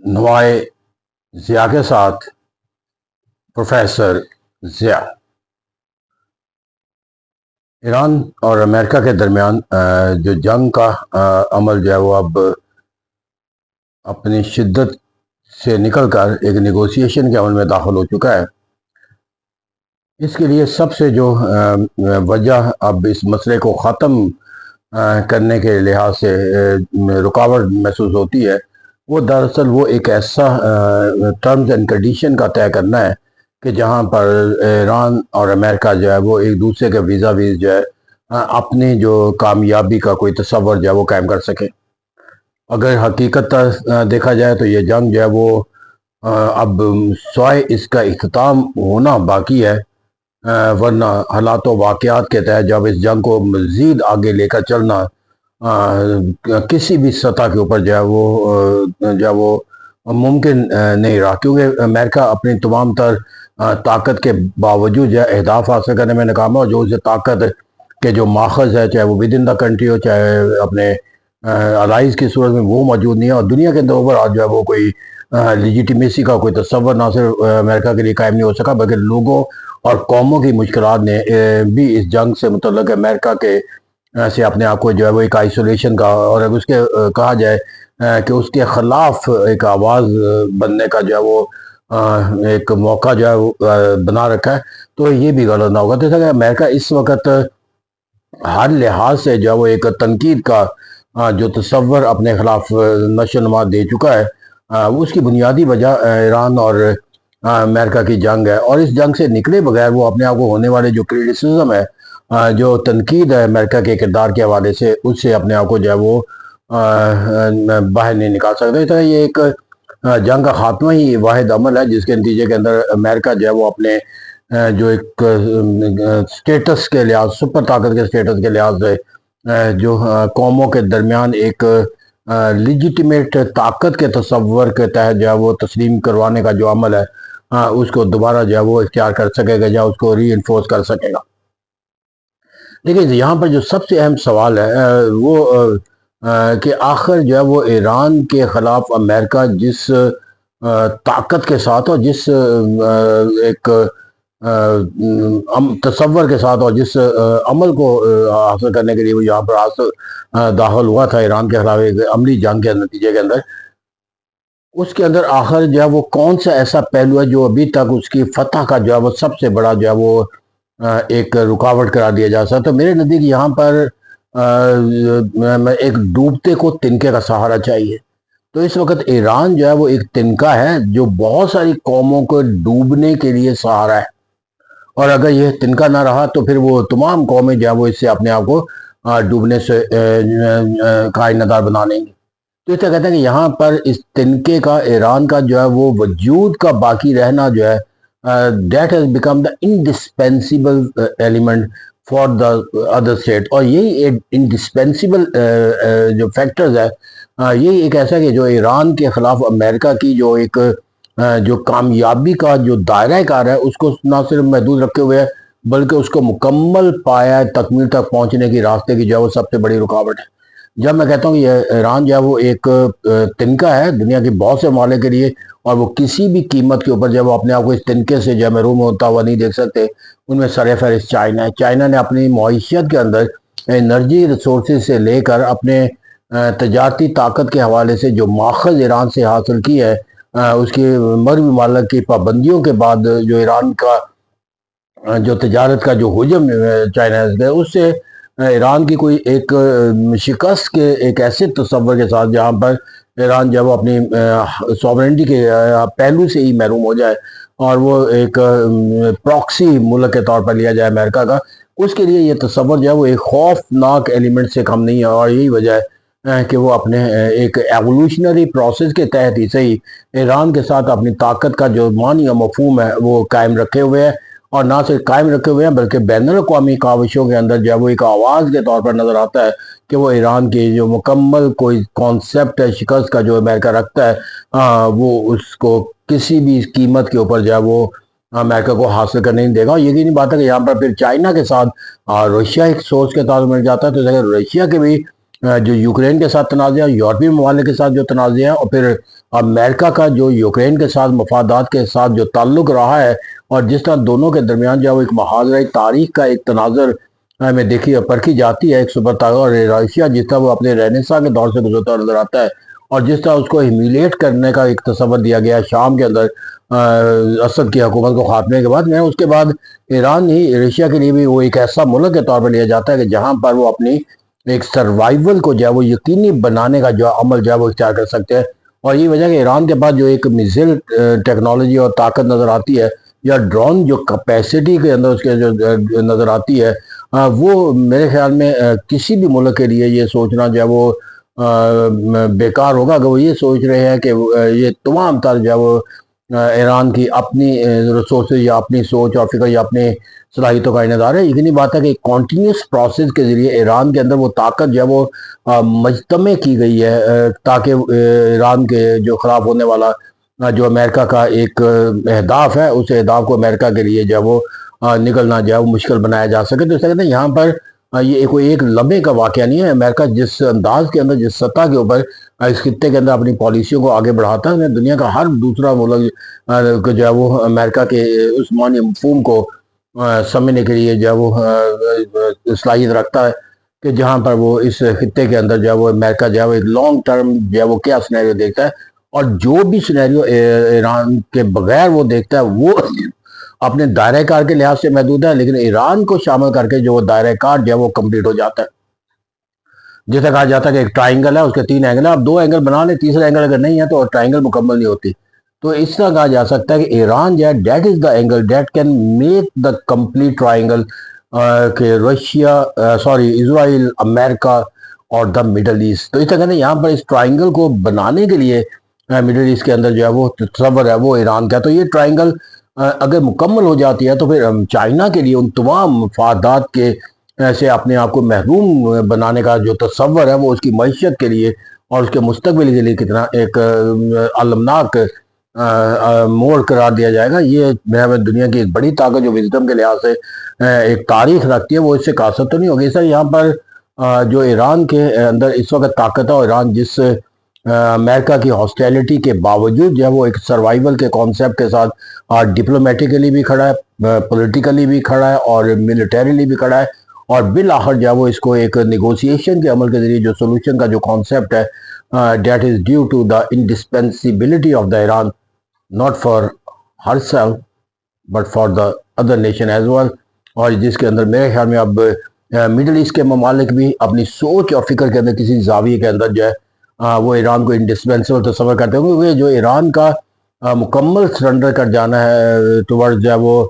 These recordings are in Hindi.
नुमाए ज़िया के साथ प्रोफेसर ज़िया। ईरान और अमेरिका के दरमियान जो जंग का अमल जो है वो अब अपनी शिद्दत से निकलकर एक नेगोशिएशन के अमल में दाखिल हो चुका है। इसके लिए सबसे जो वजह अब इस मसले को ख़त्म करने के लिहाज से रुकावट महसूस होती है, वो दरअसल वो एक ऐसा टर्म्स एंड कंडीशन का तय करना है कि जहाँ पर ईरान और अमेरिका जो है वो एक दूसरे के वीज़ा वीज़ जो है अपनी जो कामयाबी का कोई तस्वर जो है वो कायम कर सके। अगर हकीकत देखा जाए तो ये जंग जो है वो अब स्वाय इसका इख्तिताम होना बाकी है, वरना हालात वाक़यात के तहत जब इस जंग को मज़ीद आगे लेकर चलना किसी भी सतह के ऊपर जो है वो मुमकिन नहीं रहा, क्योंकि अमेरिका अपनी तमाम तर ताकत के बावजूद जो है अहदाफ हासिल करने में नाकाम है, और जो उसे ताकत के जो माखज़ है, चाहे वो विद इन द कंट्री हो, चाहे अपने अलाइज़ की सूरत में, वो मौजूद नहीं है। और दुनिया के अंदर ओवरऑल जो है वो कोई लिजिटिमेसी का कोई तस्वर ना सिर्फ अमेरिका के लिए कायम नहीं हो सका, बल्कि लोगों और कौमों की मुश्किलात ने भी इस जंग से मुतल्लिक अमेरिका के से अपने आप को जो है वो एक आइसोलेशन का, और अगर उसके कहा जाए कि उसके खिलाफ एक आवाज़ बनने का जो है वो एक मौका जो है वो बना रखा है, तो ये भी गलत ना होगा। तो जैसा कि अमेरिका इस वक्त हर लिहाज से जो है वो एक तनकीद का जो तस्वर अपने खिलाफ नशो नुमा दे चुका है, उसकी बुनियादी वजह ईरान और अमेरिका की जंग है। और इस जंग से निकले बगैर वो अपने आप को होने वाले जो क्रिटिसिज्म है, जो तनकीद है अमेरिका के किरदार के हवाले से, उससे अपने आप को जो है वो बाहर नहीं निकाल सकते। तो ये एक जंग का खात्मा ही वाहिद अमल है जिसके नतीजे के अंदर अमेरिका जो है वो अपने जो एक स्टेटस के लिहाज, सुपर ताकत के स्टेटस के लिहाज से जो कौमों के दरमियान एक लिजिटिमेट ताकत के तस्वर के तहत जो है वो तस्लीम करवाने का जो अमल है, उसको दोबारा जो है वो इख्तियार कर सकेगा या उसको री इन्फोर्स कर सकेगा। देखिए, यहाँ पर जो सबसे अहम सवाल है कि आखिर जो है वो ईरान के ख़िलाफ़ अमेरिका जिस ताकत के साथ और जिस एक तसव्वुर के साथ और जिस अमल को हासिल करने के लिए वो यहाँ पर हासिल दाखिल हुआ था ईरान के खिलाफ एक अमली जंग के नतीजे के अंदर, उसके अंदर आखिर जो है वो कौन सा ऐसा पहलू है जो अभी तक उसकी फतह का जो है वो सबसे बड़ा जो है वो एक रुकावट करार दिया जा सकता है। तो मेरे नज़दीक यहाँ पर एक डूबते को तिनके का सहारा चाहिए। तो इस वक्त ईरान जो है वो एक तिनका है जो बहुत सारी कौमों को डूबने के लिए सहारा है, और अगर यह तिनका ना रहा तो फिर वो तमाम कौमें जो है वो इससे अपने आप को डूबने से का इन्नदार बना लेंगे। तो इससे कहते हैं कि यहाँ पर इस तिनके का, ईरान का जो है वो वजूद का बाकी रहना जो है, that has become the indispensable element for the other state. और यही एक इंडिस्पेंसिबल जो फैक्टर्स है, यही एक ऐसा कि जो ईरान के खिलाफ अमेरिका की जो एक जो कामयाबी का जो दायरा कार है, उसको ना सिर्फ महदूद रखे हुए है, बल्कि उसको मुकम्मल पाया तकमील तक पहुंचने की रास्ते की जो है वो सबसे बड़ी रुकावट है। जब मैं कहता हूँ कि ईरान जो है वो एक तिनका है दुनिया के बहुत से मामले के लिए, और वो किसी भी कीमत के ऊपर जब वो अपने आप को इस तिनके से जो है महरूम होता हुआ नहीं देख सकते, उनमें सरफहरिस्त चाइना है। चाइना ने अपनी मईशत के अंदर एनर्जी रिसोर्स से लेकर अपने तजारती ताकत के हवाले से जो माखज़ ईरान से हासिल की है, उसकी मर्द ममालिक की पाबंदियों के बाद जो ईरान का जो तजारत का जो हुजम चाइना से, उससे ईरान की कोई एक शिकस्त के एक ऐसे तस्वर के साथ जहाँ पर ईरान जब वो अपनी सॉवरेंटी के पहलू से ही महरूम हो जाए और वो एक प्रॉक्सी मुल्क के तौर पर लिया जाए अमेरिका का, उसके लिए ये तस्वर जो है वो एक खौफनाक एलिमेंट से कम नहीं है। और यही वजह है कि वो अपने एक एवोल्यूशनरी प्रोसेस के तहत ही सही ईरान के साथ अपनी ताकत का जो मानी या मफहूम है वो कायम रखे हुए है, और ना सिर्फ कायम रखे हुए हैं बल्कि बैनुल-अक़वामी काविशों के अंदर जो है वो एक आवाज़ के तौर पर नज़र आता है कि वो ईरान की जो मुकम्मल कोई कॉन्सेप्ट है शिकस्त का जो अमेरिका रखता है, वो उसको किसी भी कीमत के ऊपर जो है वो अमेरिका को हासिल करने नहीं देगा। और यकीनी बात है कि यहाँ पर फिर चाइना के साथ रशिया एक सोच के तौर मिल जाता है, तो रशिया के भी जो यूक्रेन के साथ तनाज़ा है, यूरोपीय ममालिक के साथ जो तनाज़ा है, और फिर अमेरिका का जो यूक्रेन के साथ मफादात के साथ जो ताल्लुक रहा है, और जिस तरह दोनों के दरमियान जो है वो एक महाजरा तारीख का एक तनाजर में देखी परखी जाती है। एक सुपर ताकत और रशिया जिस तरह वो अपने रेनेसा के दौर से गुजरता हुआ नजर आता है, और जिस तरह उसको ह्यूमिलिएट करने का एक तस्वर दिया गया है शाम के अंदर असद की हुकूमत को खात्मे के बाद में, उसके बाद ईरान ही रशिया के लिए भी वो एक ऐसा मुल्क के तौर पर लिया जाता है कि जहाँ पर वो अपनी एक सर्वाइवल को जो है वो यकीनी बनाने का जो अमल जो है वो इख्तियार कर सकते हैं। और ये वजह कि ईरान के पास जो एक मिसाइल टेक्नोलॉजी और ताकत नज़र आती है, या ड्रोन जो कैपेसिटी के अंदर उसके जो नज़र आती है, वो मेरे ख्याल में किसी भी मुल्क के लिए ये सोचना जो है वो बेकार होगा। अगर वो ये सोच रहे हैं कि ये तमाम तर जो है वो ईरान की अपनी रिसोर्सेज या अपनी सोच और फिक्र या अपनी सलाहियतों का इनदार है। यकीनी बात है कि कॉन्टीन्यूस प्रोसेस के ज़रिए ईरान के अंदर वो ताकत जो है वो मजतमे की गई है, ताकि ईरान के जो ख़राब होने वाला जो अमेरिका का एक अहदाफ है, उस अहदाफ को अमेरिका के लिए जो है वो निकलना जो है वो मुश्किल बनाया जा सके। तो इस कहते हैं यहाँ पर ये कोई एक लम्हे का वाक़या नहीं है। अमेरिका जिस अंदाज के अंदर, जिस सतह के ऊपर इस खित्ते के अंदर अपनी पॉलिसियों को आगे बढ़ाता है, दुनिया का हर दूसरा मुल्क जो है वो अमेरिका के उस्मानी मफहूम को समझने के लिए जो है वो सलाहियत रखता है कि जहाँ पर वो इस खित्ते के अंदर जो है वो अमेरिका जो है वो एक लॉन्ग टर्म जो है वो क्या सिनेरियो देखता है, और जो भी सिनेरियो ईरान के बगैर वो देखता है वो अपने दायरे कार के लिहाज से महदूद है, लेकिन ईरान को शामिल करके जो दायरे कार जो है वो कंप्लीट हो जाता है। जैसे कहा जाता है कि एक ट्राइंगल है, उसके 3 एंगल है, आप 2 एंगल बना लें, तीसरा एंगल अगर नहीं है तो ट्राइंगल मुकम्मल नहीं होती। तो इस तरह कहा जा सकता है कि ईरान जो है that is the angle that can make the complete triangle के रशिया सॉरी इसराइल, अमेरिका और द मिडल ईस्ट। तो इस तरह कहते हैं यहाँ पर इस ट्राइंगल को बनाने के लिए मिडल ईस्ट के अंदर जो है वो तस्वर है वो ईरान का। तो ये ट्राइंगल अगर मुकम्मल हो जाती है तो फिर चाइना के लिए उन तमाम मफादात के से अपने आप को महरूम बनाने का जो तस्वर है वो उसकी मईशत के लिए और उसके मुस्तकबिल के लिए कितना एक अलमनाक मोड़ करार दिया जाएगा। ये मेरा दुनिया की एक बड़ी ताकत जो विजडम के लिहाज से एक तारीख रखती है, वो इससे कासत तो नहीं होगी सर। यहाँ पर जो ईरान के अंदर इस वक्त ताकत है, और ईरान जिस अमेरिका की हॉस्टिलिटी के बावजूद जो है वो एक सर्वाइवल के कॉन्सेप्ट के साथ डिप्लोमेटिकली भी खड़ा है, पॉलिटिकली भी खड़ा है और मिलिटरीली भी खड़ा है, और बिल आखिर जो है वो इसको एक निगोशिएशन के अमल के जरिए जो सोल्यूशन का जो कॉन्सेप्ट है, that is due to the indispensability of the Iran, not for herself but for the other nation as well. और जिसके अंदर मेरे ख्याल में अब मिडल ईस्ट के ममालिक भी अपनी सोच और फिक्र के अंदर किसी जाविये के अंदर जो है वो ईरान को इंडिस्पेंसिबल तस्वर करते होंगे। जो ईरान का मुकम्मल सरेंडर कर जाना है टुवर्ड्स जो है वो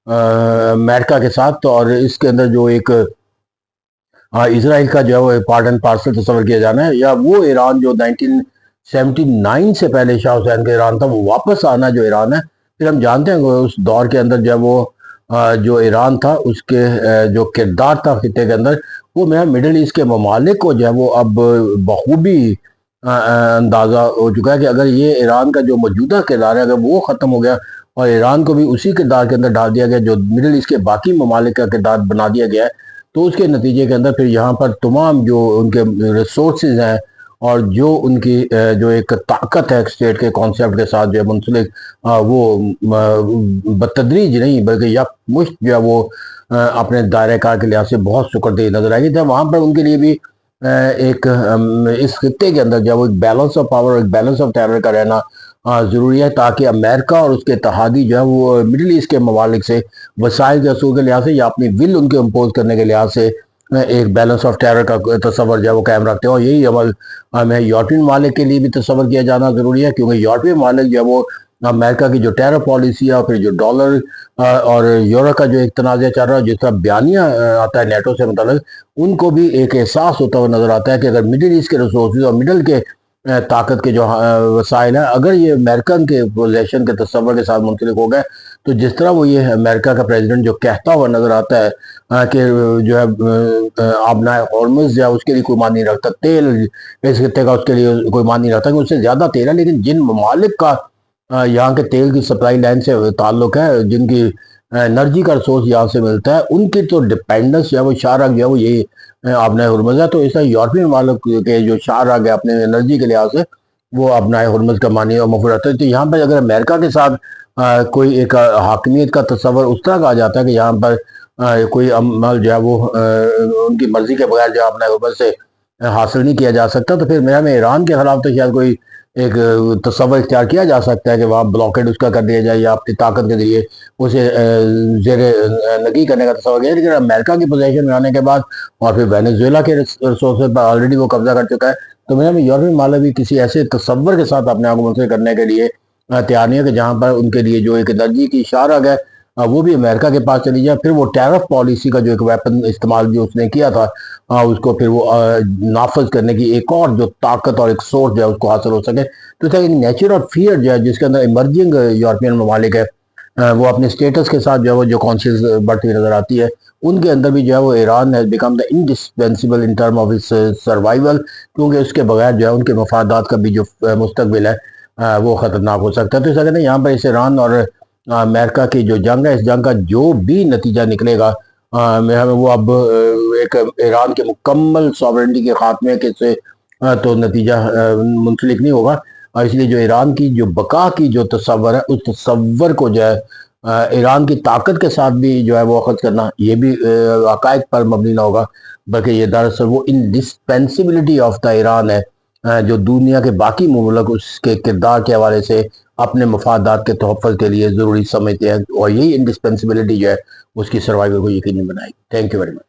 अमेरिका के साथ, तो और इसके अंदर जो एक इसराइल का जो है वो पार्ट एंड पार्सल तस्वर किया जाना है, या वो ईरान जो 1979 से पहले शाह हुसैन का ईरान था वो वापस आना जो ईरान है। फिर हम जानते हैं उस दौर के अंदर जो है वो जो ईरान था उसके जो किरदार था खित्ते के अंदर, वो मेरा मिडल ईस्ट के ममालिक को जो है वो अब बखूबी अंदाज़ा हो चुका है कि अगर ये ईरान का जो मौजूदा किरदार है अगर वो ख़त्म हो गया और ईरान को भी उसी किरदार के अंदर डाल दिया गया जो मिडल ईस्ट के बाकी ममालिक का किरदार बना दिया गया है, तो उसके नतीजे के अंदर फिर यहाँ पर तमाम जो उनके रिसोर्सेज हैं और जो उनकी जो एक ताकत है स्टेट के कॉन्सेप्ट के साथ जो है मुंसलिक, वो बतदरीज नहीं बल्कि यकमुश्त जो है वो अपने दायरे कार के लिहाज से बहुत सुकड़ती नजर आएगी। तो वहाँ पर उनके लिए भी एक इस खत्ते के अंदर जो है वो एक बैलेंस ऑफ पावर, एक बैलेंस ऑफ टेरर का रहना ज़रूरी है, ताकि अमेरिका और उसके इत्तेहादी जो है वो मिडिल ईस्ट के ममालिक से वसाइल के असूल के लिहाज से या अपनी विल उनके इम्पोज करने के लिहाज से एक बैलेंस ऑफ टेरर का तस्वर जो है वो कायम रखते हैं। और यही अमल हमें यूरोपियन ममालिक के लिए भी तस्वर किया जाना ज़रूरी है, क्योंकि यूरोपियन ममालिक जो है वो अमेरिका की जो टेरर पॉलिसी है और फिर जो डॉलर और यूरो का जो एक तनाज़ा चल रहा है, जिस तरह बयानिया आता है नेटो से मतलब, उनको भी एक एहसास होता हुआ नजर आता है कि अगर मिडिल ईस्ट के रिसोर्सेज और मिडल के ताकत के जो वसाइल हैं अगर ये अमेरिकन के पोजेशन के तस्वर के साथ मुंसलिक हो गए, तो जिस तरह वो ये अमेरिका का प्रेसिडेंट जो कहता हुआ नजर आता है कि जो है आबना हॉर्मुज़ जो है उसके लिए कोई मान नहीं रखता, तेल इस खत्ते का उसके लिए कोई मान नहीं रखता कि उससे ज़्यादा तेल है, लेकिन जिन ममालिक का यहाँ के तेल की सप्लाई लाइन से ताल्लुक है, जिनकी एनर्जी का रिसोर्स यहाँ से मिलता है, उनकी तो डिपेंडेंस जो है वो शाहराग जो है वो यही अपना हुरमुज है। तो इस तरह यूरोपियन वालों के जो शाहराग है अपने एनर्जी के लिहाज से वो अपना हुरमुज का मानी और मफूर रखते हैं। तो यहाँ पर अगर अमेरिका के साथ कोई एक हाकिमियत का तस्वर उस तरह का आ जाता है कि यहाँ पर कोई अमल जो है वो उनकी मर्जी के बगैर जो है अपना हुरमुज से हासिल नहीं किया जा सकता, तो फिर मेरा में ईरान के खिलाफ तो शायद कोई एक तस्वर इख्तियार किया जा सकता है कि वहाँ ब्लॉकेड उसका कर दिया जाए या अपनी ताकत के जरिए उसे जेर नगी करने का तस्वर किया। लेकिन अमेरिका की पोजीशन में आने के बाद और फिर वेनेजुएला के रिसोर्स पर ऑलरेडी वो कब्जा कर चुका है, तो मेरा में यूरोपियन माले भी किसी ऐसे तस्वर के साथ अपने आप को मुंसलिक करने के लिए तैयार नहीं है कि जहाँ पर उनके लिए जो एक एनर्जी की शाहराग है वो भी अमेरिका के पास चली जाए। फिर वो टैरिफ पॉलिसी का जो एक वेपन इस्तेमाल जो उसने किया था उसको फिर वो नाफज करने की एक और जो ताकत और एक सोर्स जो है उसको हासिल हो सके। तो इसका एक नेचर और फियर जो है जिसके अंदर इमर्जिंग यूरोपियन ममालिक है वो अपने स्टेटस के साथ जो है वो जो कॉन्शियस बढ़ती हुई नजर आती है, उनके अंदर भी जो है वो Iran has become the indispensable in term of its survival, क्योंकि उसके बगैर जो है उनके मफादात का भी जो मुस्तकबिल है वो खतरनाक हो सकता है। तो इस अगर यहाँ पर इस ईरान और अमेरिका की जो जंग है, इस जंग का जो भी नतीजा निकलेगा मेरा में वो अब एक ईरान के मुकम्मल सॉवरेनिटी के खात्मे के से तो नतीजा मुंसलिक नहीं होगा। और इसलिए जो ईरान की जो बका की जो तस्वर है उस तस्वर को जो है ईरान की ताकत के साथ भी जो है वो अखज़ करना ये भी अकायद पर मबनी ना होगा, बल्कि ये दरअसल वो इंडिस्पेंसिबिलिटी ऑफ द ईरान है जो दुनिया के बाकी मुल्क उसके किरदार के हवाले से अपने मफादात के तहफ़्फ़ुज़ के लिए ज़रूरी समझते हैं, और यही इंडिस्पेंसिबिलिटी जो है उसकी सर्वाइवल को यकीनी बनाएगी। Thank you very much.